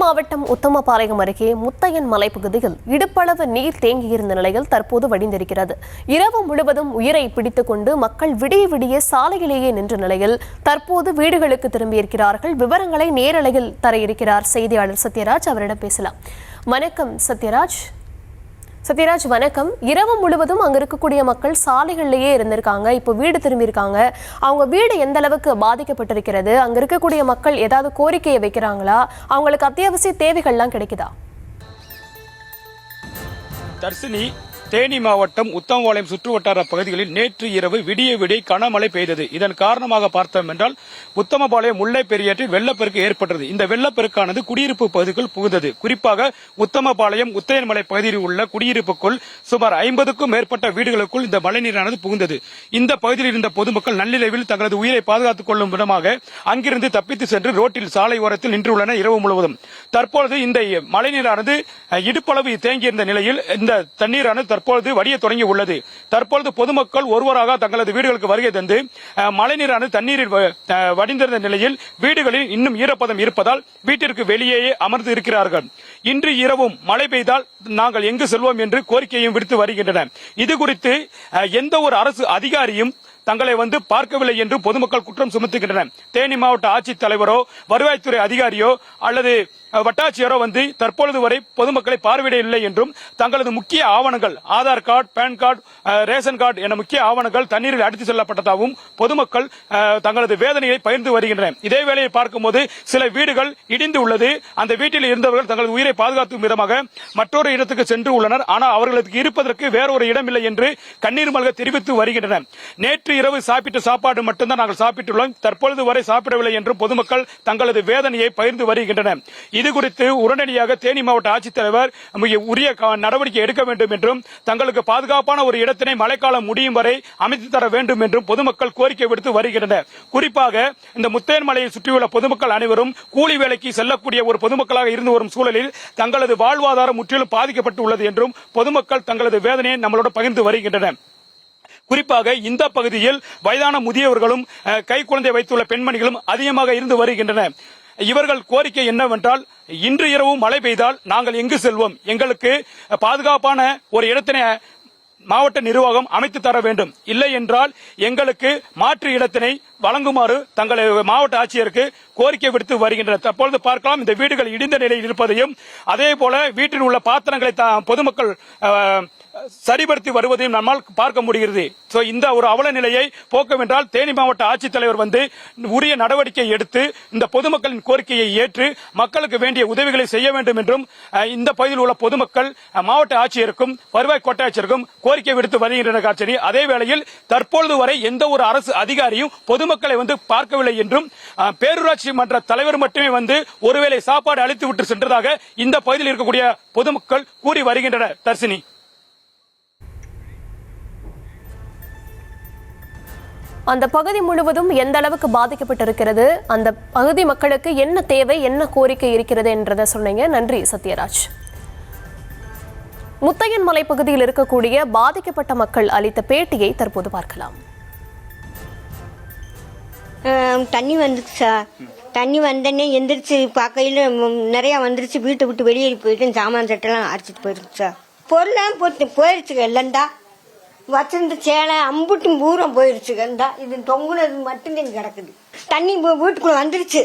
மாவட்டம் உத்தமபாளையம் அருகே முத்தையன் மலைப்பகுதியில் இடுப்பளவு நீர் தேங்கியிருந்த நிலையில் தற்போது வடிந்திருக்கிறது. இரவு முழுவதும் உயிரை பிடித்துக் கொண்டு மக்கள் விடிய விடிய சாலையிலேயே நின்ற நிலையில் தற்போது வீடுகளுக்கு திரும்பியிருக்கிறார்கள். விவரங்களை நேரலையில் தர இருக்கிறார் செய்தியாளர் சத்யராஜ். அவரிடம் பேசலாம். வணக்கம் சத்யராஜ். வணக்கம். இரவு முழுவதும் அங்க இருக்கக்கூடிய மக்கள் சாலைகள்லயே இருந்திருக்காங்க. இப்போ வீடு திரும்பியிருக்காங்க. அவங்க வீடு எந்த அளவுக்கு பாதிக்கப்பட்டிருக்கிறது? அங்க இருக்கக்கூடிய மக்கள் ஏதாவது கோரிக்கையை வைக்கிறாங்களா? அவங்களுக்கு அத்தியாவசிய தேவைகள்லாம் கிடைக்குதா? தர்சினி, தேனி மாவட்டம் உத்தமபாளையம் சுற்றுவட்டார பகுதிகளில் நேற்று இரவு விடிய விடிய கனமழை பெய்தது. இதன் காரணமாக பார்த்தோம் என்றால் உத்தமபாளையம் முல்லை பெரியாற்றில் வெள்ளப்பெருக்கு ஏற்பட்டது. இந்த வெள்ளப்பெருக்கானது குடியிருப்பு பகுதிக்குள் புகுந்தது. குறிப்பாக உத்தமபாளையம் உத்தையன்மலை பகுதியில் உள்ள குடியிருப்புக்குள் சுமார் 50க்கும் மேற்பட்ட வீடுகளுக்குள் இந்த மழைநீரானது புகுந்தது. இந்த பகுதியில் இருந்த பொதுமக்கள் நள்ளிரவில் தங்களது உயிரை பாதுகாத்துக் கொள்ளும் விதமாக அங்கிருந்து தப்பித்து சென்று ரோட்டில் சாலை ஓரத்தில் நின்றுள்ளனர் இரவு முழுவதும். தற்பொழுது இந்த மழைநீரானது இடுப்பளவு தேங்கியிருந்த நிலையில் இந்த தண்ணீரானது தற்பொழுது வடிய தொடங்கி உள்ளது. தற்பொழுது பொதுமக்கள் ஒருவராக தங்களது வீடுகளுக்கு வருகை தந்து மழைநீரானது தண்ணீரில் வடிந்திருந்த நிலையில் வீடுகளில் இன்னும் ஈரப்பதம் இருப்பதால் வீட்டிற்கு வெளியேயே அமர்ந்து இருக்கிறார்கள். இன்று இரவும் மழை பெய்தால் நாங்கள் எங்கு செல்வோம் என்று கோரிக்கையும் விடுத்து வருகின்றனர். இதுகுறித்து எந்த ஒரு அரசு அதிகாரியும் தங்களை பார்க்கவில்லை என்று பொதுமக்கள் குற்றம் சுமத்துகின்றனர். தேனி மாவட்ட ஆட்சித்தலைவரோ வருவாய்த்துறை அதிகாரியோ அல்லது வட்டாட்சியரோ தற்பொழுது வரை பொதுமக்களை பார்வையிடவில்லை என்றும் தங்களது முக்கிய ஆவணங்கள் Aadhaar card, PAN card, ration card என முக்கிய ஆவணங்கள் தண்ணீரில் அடித்து செல்லப்பட்டதாகவும் பொதுமக்கள் தங்களது வேதனையை பகிர்ந்து வருகின்றனர். இதே வேளையை பார்க்கும்போது சில வீடுகள் இடிந்து உள்ளது. அந்த வீட்டில் இருந்தவர்கள் தங்களது உயிரை பாதுகாக்கும் விதமாக மற்றொரு இடத்துக்கு சென்று உள்ளனர். ஆனால் அவர்களுக்கு இருப்பதற்கு வேறொரு இடமில்லை என்று கண்ணீர் மல்க தெரிவித்து வருகின்றனர். நேற்று இரவு சாப்பிட்ட சாப்பாடு மட்டும்தான் நாங்கள் சாப்பிட்டுள்ளோம், தற்பொழுது வரை சாப்பிடவில்லை என்று பொதுமக்கள் தங்களது வேதனையை பகிர்ந்து வருகின்றனர். இதுகுறித்து உடனடியாக தேனி மாவட்ட ஆட்சித்தலைவர் உரிய நடவடிக்கை எடுக்க வேண்டும் என்றும் தங்களுக்கு பாதுகாப்பான ஒரு இடத்தினை மழைக்காலம் முடியும் வரை அமைத்து தர வேண்டும் என்றும் பொதுமக்கள் கோரிக்கை விடுத்து வருகின்றனர். குறிப்பாக இந்த முத்தையன் மலையை சுற்றியுள்ள பொதுமக்கள் அனைவரும் கூலி வேலைக்கு செல்லக்கூடிய ஒரு பொதுமக்களாக இருந்து வரும் சூழலில் தங்களது வாழ்வாதாரம் முற்றிலும் பாதிக்கப்பட்டு உள்ளது என்றும் பொதுமக்கள் தங்களது வேதனையை நம்மளோடு பகிர்ந்து வருகின்றனர். குறிப்பாக இந்த பகுதியில் வயதான முதியவர்களும் கை குழந்தை வைத்துள்ள பெண்மணிகளும் அதிகமாக இருந்து வருகின்றனர். இவர்கள் கோரிக்கை என்னவென்றால், இன்று இரவு மழை பெய்தால் நாங்கள் எங்கு செல்வோம்? எங்களுக்கு பாதுகாப்பான ஒரு இடத்தினை மாவட்ட நிர்வாகம் அமைத்து தர வேண்டும். இல்லை என்றால் எங்களுக்கு மாற்று இடத்தினை வழங்குமாறு தங்கள் மாவட்ட ஆட்சியருக்கு கோரிக்கை விடுத்து வருகின்றனர். தற்பொழுது பார்க்கலாம், இந்த வீடுகள் இடிந்த நிலையில் இருப்பதையும் அதே போல வீட்டில் உள்ள பாத்திரங்களை பொதுமக்கள் சரிபடுத்தி வருவதையும் நம்மால் பார்க்க முடிகிறது. இந்த ஒரு அவல நிலையை போக்கவென்றால் தேனி மாவட்ட ஆட்சித்தலைவர் உரிய நடவடிக்கை எடுத்து இந்த பொதுமக்களின் கோரிக்கையை ஏற்று மக்களுக்கு வேண்டிய உதவிகளை செய்ய வேண்டும் என்றும் இந்த பகுதியில் உள்ள பொதுமக்கள் மாவட்ட ஆட்சியருக்கும் வருவாய் கோட்டாட்சியருக்கும் கோரிக்கை விடுத்து வருகின்றனர். காட்சி அதே வேளையில் தற்பொழுது வரை எந்த ஒரு அரசு அதிகாரியும் பொதுமக்களை பார்க்கவில்லை என்றும் பேரூராட்சி மன்ற தலைவர் மட்டுமே ஒருவேளை சாப்பாடு அளித்து விட்டு சென்றதாக இந்த பகுதியில் இருக்கக்கூடிய பொதுமக்கள் கூறி வருகின்றனர். தர்சினி, அந்த பகுதி முழுவதும் எந்த அளவுக்கு பாதிக்கப்பட்டிருக்கிறது, அந்த பகுதி மக்களுக்கு என்ன தேவை, என்ன கோரிக்கை இருக்கிறது என்றதை சொன்னீங்க. நன்றி சத்யராஜ். முத்தையன் மலை பகுதியில் இருக்கக்கூடிய பாதிக்கப்பட்ட மக்கள் அளித்த பேட்டியை தற்போது பார்க்கலாம். தண்ணி வந்துச்சு சார். தண்ணி வந்தோடனே எந்திரிச்சு பார்க்கையில் நிறையா வந்துருச்சு. வீட்டை விட்டு வெளியேறி போயிட்டு சாமான் சட்டெல்லாம் அரைச்சிட்டு போயிருக்கு சார். பொருளாம் போயிடுச்சுங்க. இல்லைண்டா வச்சிருந்த சேலை அம்புட்டும் பூரம் போயிடுச்சுங்க. இது தொங்குனது மட்டும்தான் கிடக்குது. தண்ணி வீட்டுக்குள்ள வந்துருச்சு.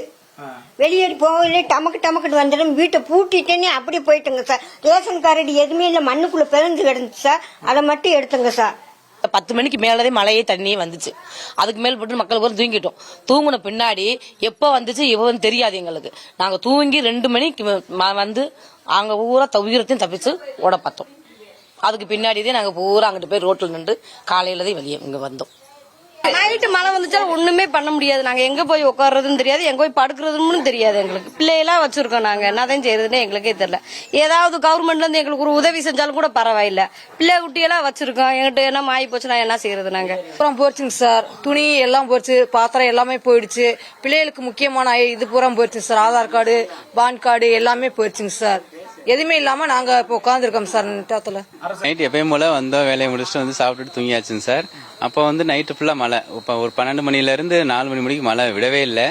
வெளியேறி போகல டமக்கு வந்துடும். வீட்டை பூட்டிட்டேனே அப்படியே போயிட்டுங்க சார். ரேஷன் கார்டு எதுவுமே இல்லை, மண்ணுக்குள்ள பிறந்து கிடந்துச்சு சார். அதை மட்டும் எடுத்துங்க சார். 10 மணிக்கு மேலதே மழையே தண்ணி வந்துச்சு. அதுக்கு மேல் போட்டு மக்களுக்கு தூங்கிட்டோம். தூங்கின பின்னாடி எப்ப வந்துச்சு இவன் தெரியாது எங்களுக்கு. நாங்க தூங்கி 2 மணிக்கு அங்க ஊரா உயிரத்தையும் தப்பிச்சு ஓட பார்த்தோம். அதுக்கு பின்னாடிதான் நாங்க பூரா அங்கிட்டு போய் ரோட்டில் நின்று காலையிலதான் வெளியே இங்க வந்தோம். நைட்டு மழை வந்துச்சா ஒண்ணுமே பண்ண முடியாது. நாங்க எங்க போய் உட்கார்றதுன்னு தெரியாது, எங்க போய் படுக்கிறதுன்னு தெரியாது. எங்களுக்கு பிள்ளையெல்லாம் வச்சிருக்கோம். நாங்க என்னதான் செய்யறதுன்னு எங்களுக்கே தெரியல. ஏதாவது கவர்மெண்ட்ல இருந்து எங்களுக்கு ஒரு உதவி செஞ்சாலும் கூட பரவாயில்ல. பிள்ளை குட்டியெல்லாம் வச்சிருக்கோம். எங்கிட்ட என்ன மாறி போச்சுன்னா என்ன செய்யறது? நாங்க பூரம் போச்சுங்க சார். துணி எல்லாம் போச்சு, பாத்திரம் எல்லாமே போயிடுச்சு. பிள்ளைகளுக்கு முக்கியமான இது பூரம் போயிடுச்சு sir. Aadhaar card, PAN card எல்லாமே போயிடுச்சுங்க சார். எதுவுமே இல்லாம நாங்க இப்ப உட்காந்துருக்கோம் சார். நைட் எப்பயும் போல வந்தோம், வேலையை முடிச்சுட்டு சாப்பிட்டுட்டு தூங்கியாச்சுங்க சார். அப்போ நைட்டு ஃபுல்லா மழை. இப்போ ஒரு 12 மணில இருந்து 4 மணி முடிக்கு மழை விடவே இல்லை.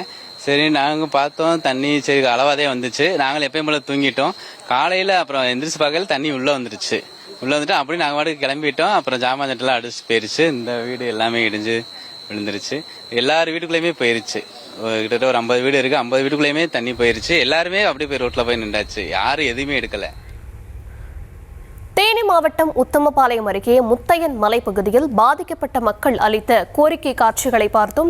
சரி நாங்கள் பார்த்தோம் தண்ணி சரி அளவாதே வந்துச்சு. நாங்களும் எப்பயும் போல தூங்கிட்டோம். காலையில் அப்புறம் எந்திரிச்சு பார்க்கல தண்ணி உள்ளே வந்துருச்சு. உள்ளே வந்துட்டு அப்படி நாங்கள் பாட்டுக்கு கிளம்பிட்டோம். அப்புறம் ஜாமான் சட்டெல்லாம் அடிச்சு போயிருச்சு. இந்த வீடு எல்லாமே இடிஞ்சு விழுந்துருச்சு. எல்லார் வீட்டுக்குள்ளேயுமே போயிருச்சு. கிட்டத்தட்ட ஒரு 50 வீடு இருக்கு. 50 வீட்டுக்குள்ளேயுமே தண்ணி போயிருச்சு. எல்லாருமே அப்படியே போய் ரோட்ல போய் நின்றாச்சு. யாரும் எதுவுமே எடுக்கல. தேனி மாவட்டம் உத்தமபாளையம் அருகே முத்தையன் மலைப்பகுதியில் பாதிக்கப்பட்ட மக்கள் அளித்த கோரிக்கை காட்சிகளை பார்த்தோம்.